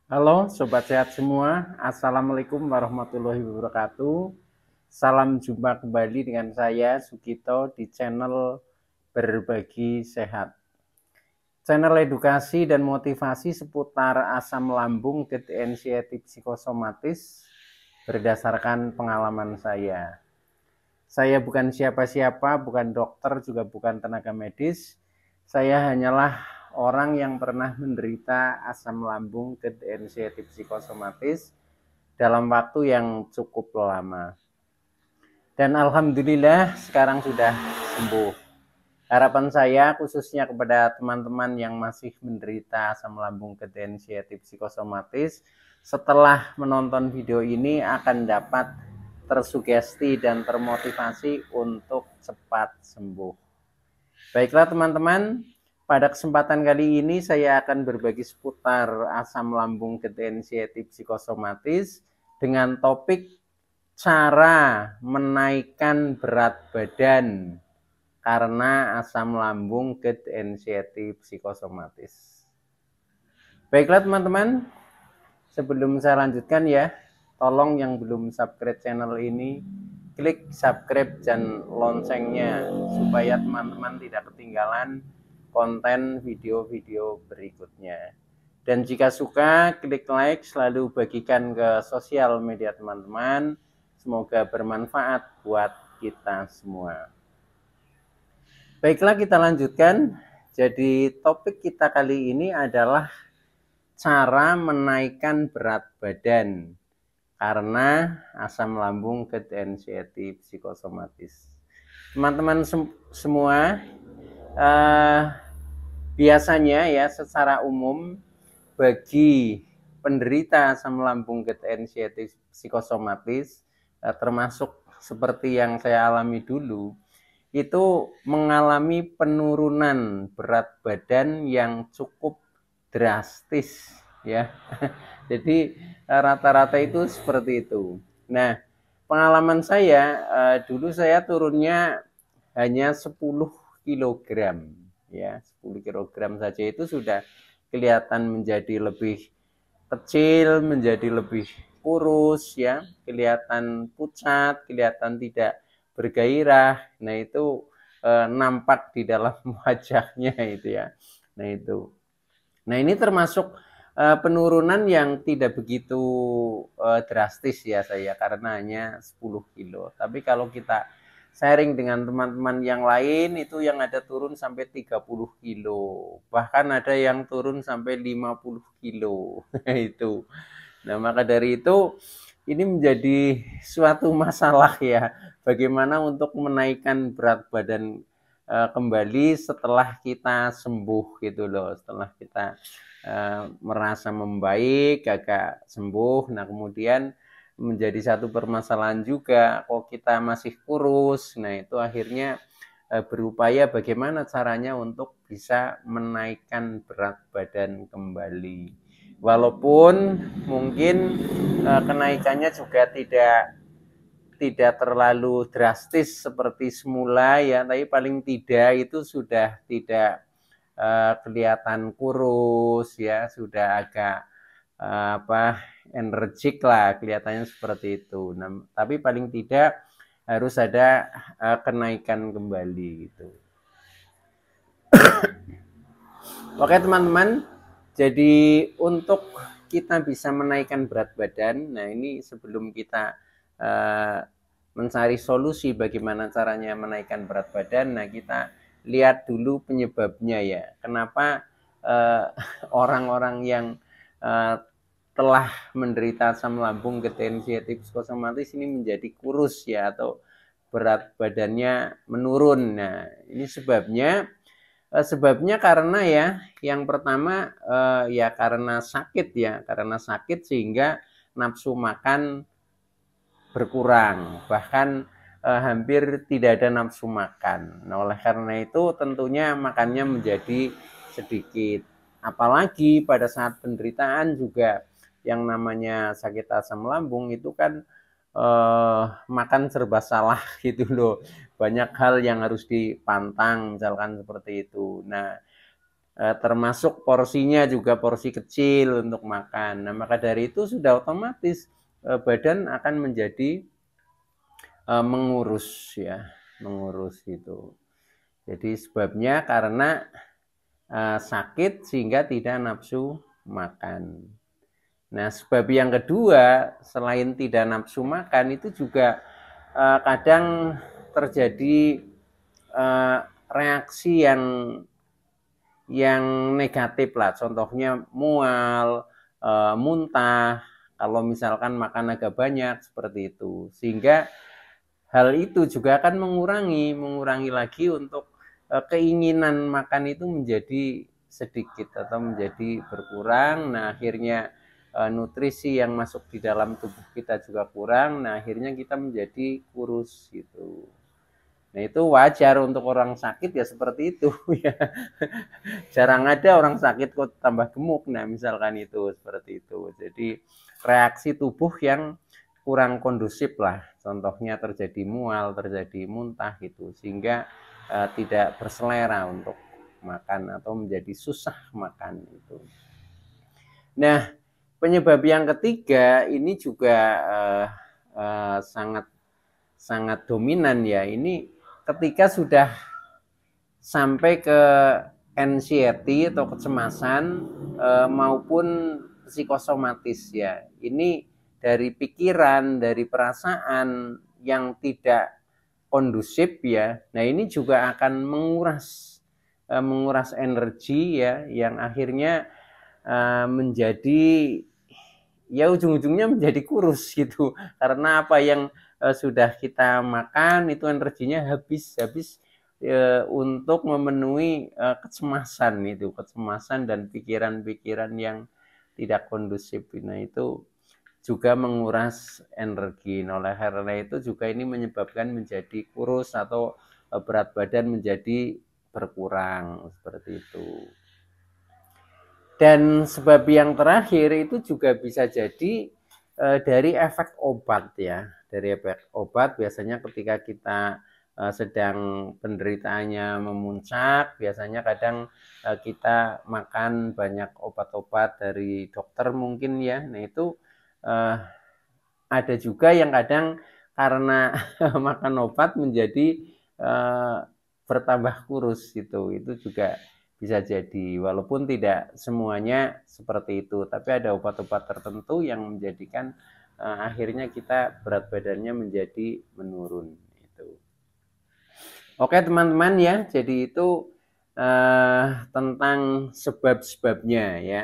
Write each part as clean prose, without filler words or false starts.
Halo Sobat Sehat semua, Assalamualaikum warahmatullahi wabarakatuh. Salam jumpa kembali dengan saya Sugito di channel Berbagi Sehat. Channel edukasi dan motivasi seputar asam lambung dan anxiety psikosomatis berdasarkan pengalaman saya. Saya bukan siapa-siapa, bukan dokter, juga bukan tenaga medis. Saya hanyalah orang yang pernah menderita asam lambung dan anxiety psikosomatis dalam waktu yang cukup lama. Dan alhamdulillah sekarang sudah sembuh. Harapan saya khususnya kepada teman-teman yang masih menderita asam lambung dan anxiety psikosomatis, setelah menonton video ini akan dapat tersugesti dan termotivasi untuk cepat sembuh. Baiklah teman-teman, pada kesempatan kali ini saya akan berbagi seputar asam lambung dan anxiety psikosomatis dengan topik cara menaikkan berat badan karena asam lambung dan anxiety psikosomatis. Baiklah teman-teman, sebelum saya lanjutkan ya, tolong yang belum subscribe channel ini, klik subscribe dan loncengnya supaya teman-teman tidak ketinggalan konten video-video berikutnya. Dan jika suka, klik like, selalu bagikan ke sosial media teman-teman. Semoga bermanfaat buat kita semua. Baiklah, kita lanjutkan. Jadi topik kita kali ini adalah cara menaikkan berat badan karena asam lambung dan anxiety psikosomatis. Teman-teman semua, biasanya ya secara umum bagi penderita asam lambung dan anxiety psikosomatis, termasuk seperti yang saya alami dulu, itu mengalami penurunan berat badan yang cukup drastis ya. Jadi rata-rata itu seperti itu. Nah, pengalaman saya dulu saya turunnya hanya 10 kilogram ya, 10 kilogram saja itu sudah kelihatan menjadi lebih kecil, menjadi lebih kurus ya, kelihatan pucat, kelihatan tidak bergairah. Nah, itu nampak di dalam wajahnya itu ya. Nah, itu. Nah, ini termasuk penurunan yang tidak begitu drastis ya saya karena hanya 10 kilo. Tapi kalau kita sharing dengan teman-teman yang lain itu yang ada turun sampai 30 kilo. Bahkan ada yang turun sampai 50 kilo. Itu. Nah, maka dari itu ini menjadi suatu masalah ya. Bagaimana untuk menaikkan berat badan kembali setelah kita sembuh gitu loh. Setelah kita merasa membaik, agak sembuh. Nah, kemudian menjadi satu permasalahan juga, kok kita masih kurus. Nah, itu akhirnya berupaya bagaimana caranya untuk bisa menaikkan berat badan kembali. Walaupun mungkin kenaikannya juga tidak terlalu drastis seperti semula ya, tapi paling tidak itu sudah tidak kelihatan kurus ya, sudah agak energik lah kelihatannya seperti itu. Nah, tapi paling tidak harus ada kenaikan kembali gitu. Oke teman-teman, jadi untuk kita bisa menaikkan berat badan, nah ini sebelum kita mencari solusi bagaimana caranya menaikkan berat badan, nah kita lihat dulu penyebabnya ya. Kenapa orang-orang yang telah menderita asam lambung, anxiety psikosomatis ini menjadi kurus ya, atau berat badannya menurun. Nah, ini sebabnya karena ya yang pertama ya karena sakit sehingga nafsu makan berkurang, bahkan hampir tidak ada nafsu makan. Nah, oleh karena itu tentunya makannya menjadi sedikit. Apalagi pada saat penderitaan juga yang namanya sakit asam lambung itu kan makan serba salah gitu loh. Banyak hal yang harus dipantang misalkan seperti itu. Nah, termasuk porsinya juga porsi kecil untuk makan. Nah, maka dari itu sudah otomatis badan akan menjadi mengurus ya, mengurus itu. Jadi sebabnya karena sakit sehingga tidak nafsu makan. Nah, sebab yang kedua selain tidak nafsu makan itu juga kadang terjadi reaksi yang negatif lah. Contohnya mual, muntah, kalau misalkan makan agak banyak seperti itu. Sehingga hal itu juga akan mengurangi lagi untuk keinginan makan itu menjadi sedikit atau menjadi berkurang. Nah, akhirnya nutrisi yang masuk di dalam tubuh kita juga kurang. Nah, akhirnya kita menjadi kurus gitu. Nah, itu wajar untuk orang sakit ya seperti itu ya. Jarang ada orang sakit kok tambah gemuk. Nah, misalkan itu seperti itu. Jadi reaksi tubuh yang kurang kondusif lah. Contohnya terjadi mual, terjadi muntah gitu, sehingga tidak berselera untuk makan atau menjadi susah makan itu. Nah, penyebab yang ketiga ini juga sangat sangat dominan ya. Ini ketika sudah sampai ke anxiety atau kecemasan maupun psikosomatis ya. Ini dari pikiran, dari perasaan yang tidak kondusif ya. Nah, ini juga akan menguras energi ya, yang akhirnya menjadi ya ujung-ujungnya menjadi kurus gitu. Karena apa yang sudah kita makan itu energinya habis untuk memenuhi kecemasan dan pikiran-pikiran yang tidak kondusif. Nah, itu juga menguras energi. Nah, oleh karena itu juga ini menyebabkan menjadi kurus atau berat badan menjadi berkurang seperti itu. Dan sebab yang terakhir itu juga bisa jadi dari efek obat ya. Dari efek obat biasanya ketika kita sedang penderitaannya memuncak, biasanya kadang kita makan banyak obat-obat dari dokter mungkin ya. Nah, itu ada juga yang kadang karena makan obat menjadi bertambah kurus gitu. Itu juga bisa jadi, walaupun tidak semuanya seperti itu, tapi ada obat-obat tertentu yang menjadikan akhirnya kita berat badannya menjadi menurun itu. Oke teman-teman ya, jadi itu tentang sebab-sebabnya ya.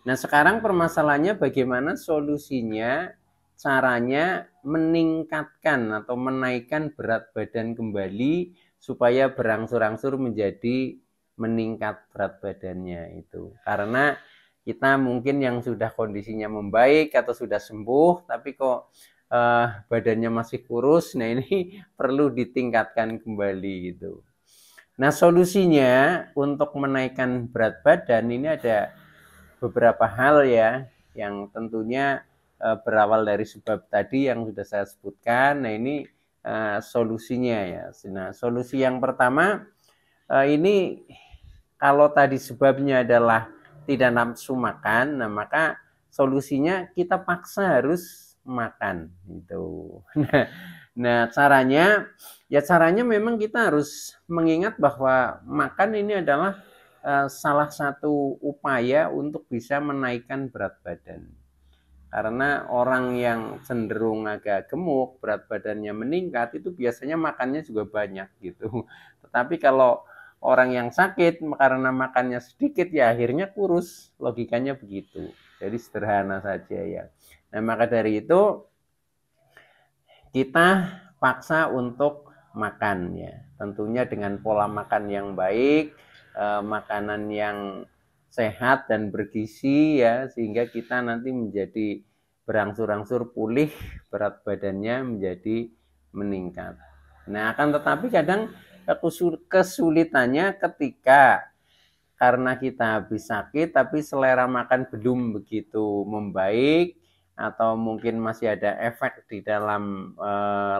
Nah, sekarang permasalahannya bagaimana solusinya, caranya meningkatkan atau menaikkan berat badan kembali supaya berangsur-angsur menjadi meningkat berat badannya itu. Karena kita mungkin yang sudah kondisinya membaik atau sudah sembuh tapi kok badannya masih kurus, nah ini perlu ditingkatkan kembali gitu. Nah, solusinya untuk menaikkan berat badan ini ada beberapa hal ya, yang tentunya berawal dari sebab tadi yang sudah saya sebutkan. Nah, ini solusinya ya. Nah, solusi yang pertama ini kalau tadi sebabnya adalah tidak nafsu makan, nah maka solusinya kita paksa harus makan gitu. Nah, caranya memang kita harus mengingat bahwa makan ini adalah salah satu upaya untuk bisa menaikkan berat badan. Karena orang yang cenderung agak gemuk, berat badannya meningkat, itu biasanya makannya juga banyak gitu. Tetapi kalau orang yang sakit karena makannya sedikit, ya akhirnya kurus. Logikanya begitu. Jadi sederhana saja ya. Nah, maka dari itu kita paksa untuk makan ya. Tentunya dengan pola makan yang baik, makanan yang sehat dan bergizi ya, sehingga kita nanti menjadi berangsur-angsur pulih, berat badannya menjadi meningkat. Nah, akan tetapi kadang kesulitannya ketika karena kita habis sakit tapi selera makan belum begitu membaik, atau mungkin masih ada efek di dalam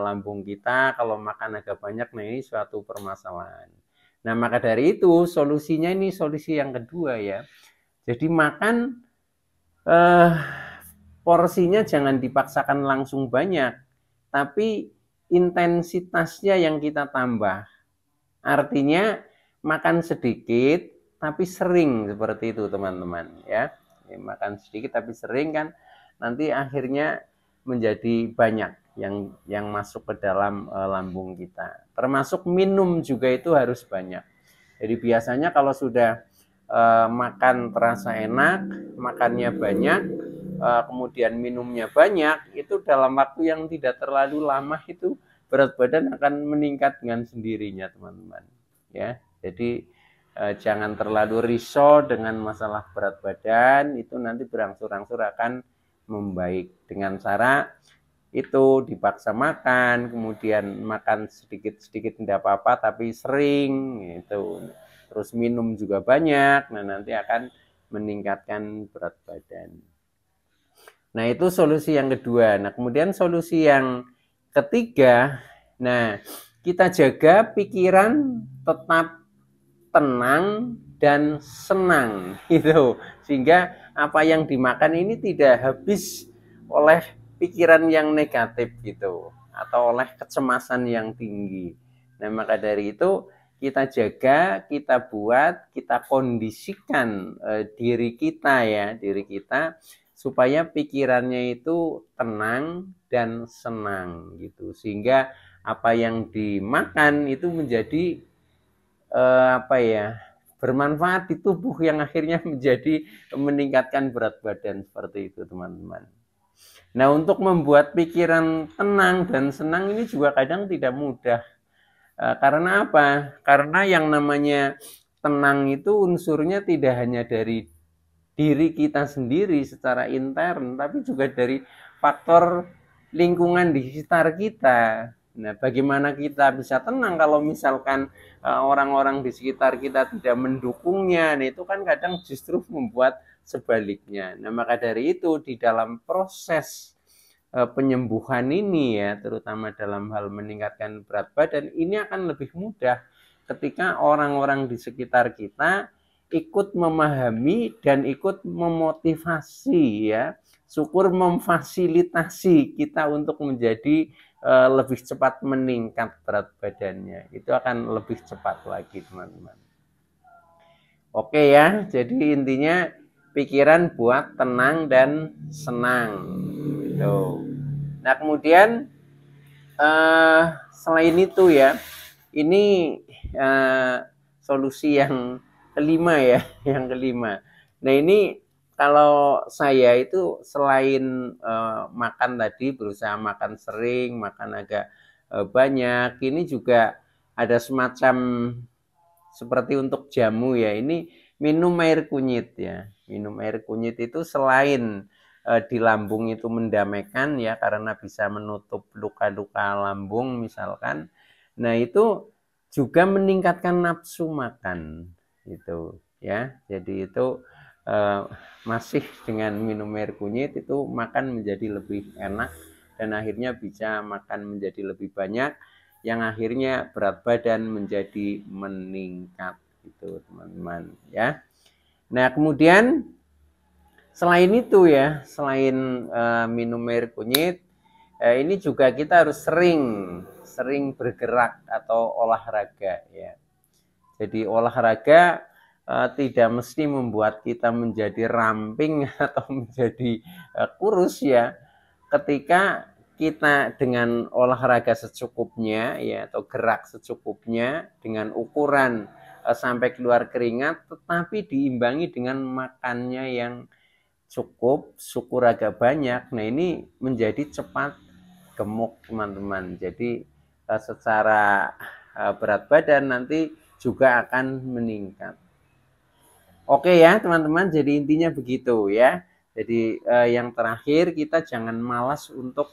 lambung kita kalau makan agak banyak. Nah, ini suatu permasalahan. Nah, maka dari itu solusinya ini solusi yang kedua ya. Jadi makan porsinya jangan dipaksakan langsung banyak, tapi intensitasnya yang kita tambah. Artinya makan sedikit tapi sering, seperti itu teman-teman ya. Makan sedikit tapi sering kan nanti akhirnya menjadi banyak yang masuk ke dalam lambung kita. Termasuk minum juga itu harus banyak. Jadi biasanya kalau sudah makan terasa enak, makannya banyak, kemudian minumnya banyak, itu dalam waktu yang tidak terlalu lama itu berat badan akan meningkat dengan sendirinya teman-teman ya. Jadi jangan terlalu risau dengan masalah berat badan, itu nanti berangsur-angsur akan membaik dengan cara itu dipaksa makan, kemudian makan sedikit-sedikit tidak apa-apa tapi sering gitu. Terus minum juga banyak, nah nanti akan meningkatkan berat badan. Nah, itu solusi yang kedua. Nah, kemudian solusi yang ketiga, nah, kita jaga pikiran tetap tenang dan senang gitu. Sehingga apa yang dimakan ini tidak habis oleh pikiran yang negatif gitu atau oleh kecemasan yang tinggi. Nah, maka dari itu kita jaga, kita buat, kita kondisikan diri kita ya, diri kita supaya pikirannya itu tenang dan senang gitu. Sehingga apa yang dimakan itu menjadi apa ya, bermanfaat di tubuh yang akhirnya menjadi meningkatkan berat badan seperti itu teman-teman. Nah, untuk membuat pikiran tenang dan senang ini juga kadang tidak mudah. Karena apa? Karena yang namanya tenang itu unsurnya tidak hanya dari diri kita sendiri secara intern, tapi juga dari faktor lingkungan di sekitar kita. Nah, bagaimana kita bisa tenang kalau misalkan orang-orang di sekitar kita tidak mendukungnya? Nah, itu kan kadang justru membuat sebaliknya. Nah, maka dari itu di dalam proses penyembuhan ini ya, terutama dalam hal meningkatkan berat badan, ini akan lebih mudah ketika orang-orang di sekitar kita ikut memahami dan ikut memotivasi ya, syukur memfasilitasi kita untuk menjadi lebih cepat meningkat berat badannya. Itu akan lebih cepat lagi teman-teman. Oke ya, jadi intinya pikiran buat tenang dan senang gitu. Nah, kemudian selain itu ya, ini solusi yang kelima ya, yang kelima. Nah, ini kalau saya itu selain makan tadi, berusaha makan sering, makan agak banyak, ini juga ada semacam seperti untuk jamu ya. Ini minum air kunyit ya. Minum air kunyit itu selain di lambung itu mendamaikan ya, karena bisa menutup luka-luka lambung misalkan. Nah, itu juga meningkatkan nafsu makan gitu ya. Jadi itu masih dengan minum air kunyit itu makan menjadi lebih enak dan akhirnya bisa makan menjadi lebih banyak, yang akhirnya berat badan menjadi meningkat gitu teman-teman ya. Nah, kemudian selain itu ya, selain minum air kunyit, ini juga kita harus sering bergerak atau olahraga ya. Jadi olahraga tidak mesti membuat kita menjadi ramping atau menjadi kurus ya. Ketika kita dengan olahraga secukupnya ya, atau gerak secukupnya dengan ukuran sampai keluar keringat, tetapi diimbangi dengan makannya yang cukup, syukur agak banyak. Nah, ini menjadi cepat gemuk teman-teman. Jadi secara berat badan nanti juga akan meningkat. Oke ya teman-teman, jadi intinya begitu ya. Jadi yang terakhir, kita jangan malas untuk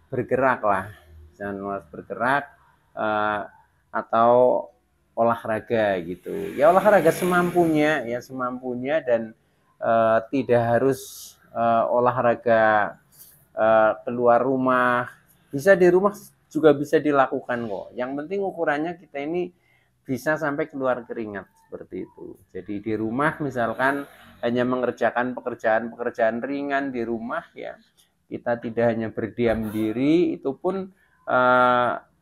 bergerak lah, jangan malas bergerak atau olahraga gitu ya. Olahraga semampunya ya, semampunya, dan tidak harus olahraga keluar rumah, bisa di rumah juga bisa dilakukan kok. Yang penting ukurannya kita ini bisa sampai keluar keringat seperti itu. Jadi di rumah misalkan hanya mengerjakan pekerjaan-pekerjaan ringan di rumah ya, kita tidak hanya berdiam diri, itu pun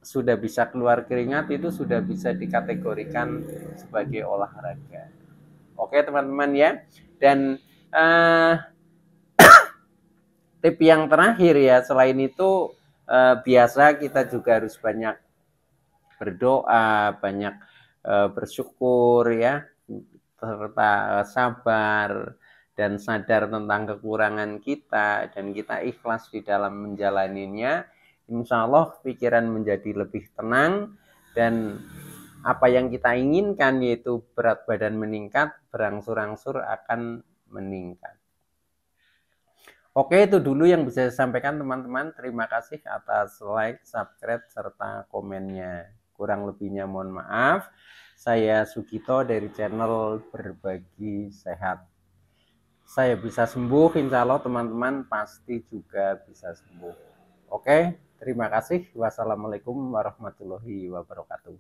sudah bisa keluar keringat, itu sudah bisa dikategorikan sebagai olahraga. Oke teman-teman ya. Dan tip yang terakhir ya, selain itu biasa kita juga harus banyak berdoa, banyak bersyukur ya, serta sabar dan sadar tentang kekurangan kita, dan kita ikhlas di dalam menjalaninya. Insya Allah pikiran menjadi lebih tenang, dan apa yang kita inginkan yaitu berat badan meningkat, berangsur-angsur akan meningkat. Oke, itu dulu yang bisa saya sampaikan teman-teman. Terima kasih atas like, subscribe, serta komennya. Kurang lebihnya mohon maaf. Saya Sugito dari channel Berbagi Sehat. Saya bisa sembuh, insya Allah teman-teman pasti juga bisa sembuh. Oke, terima kasih. Wassalamualaikum warahmatullahi wabarakatuh.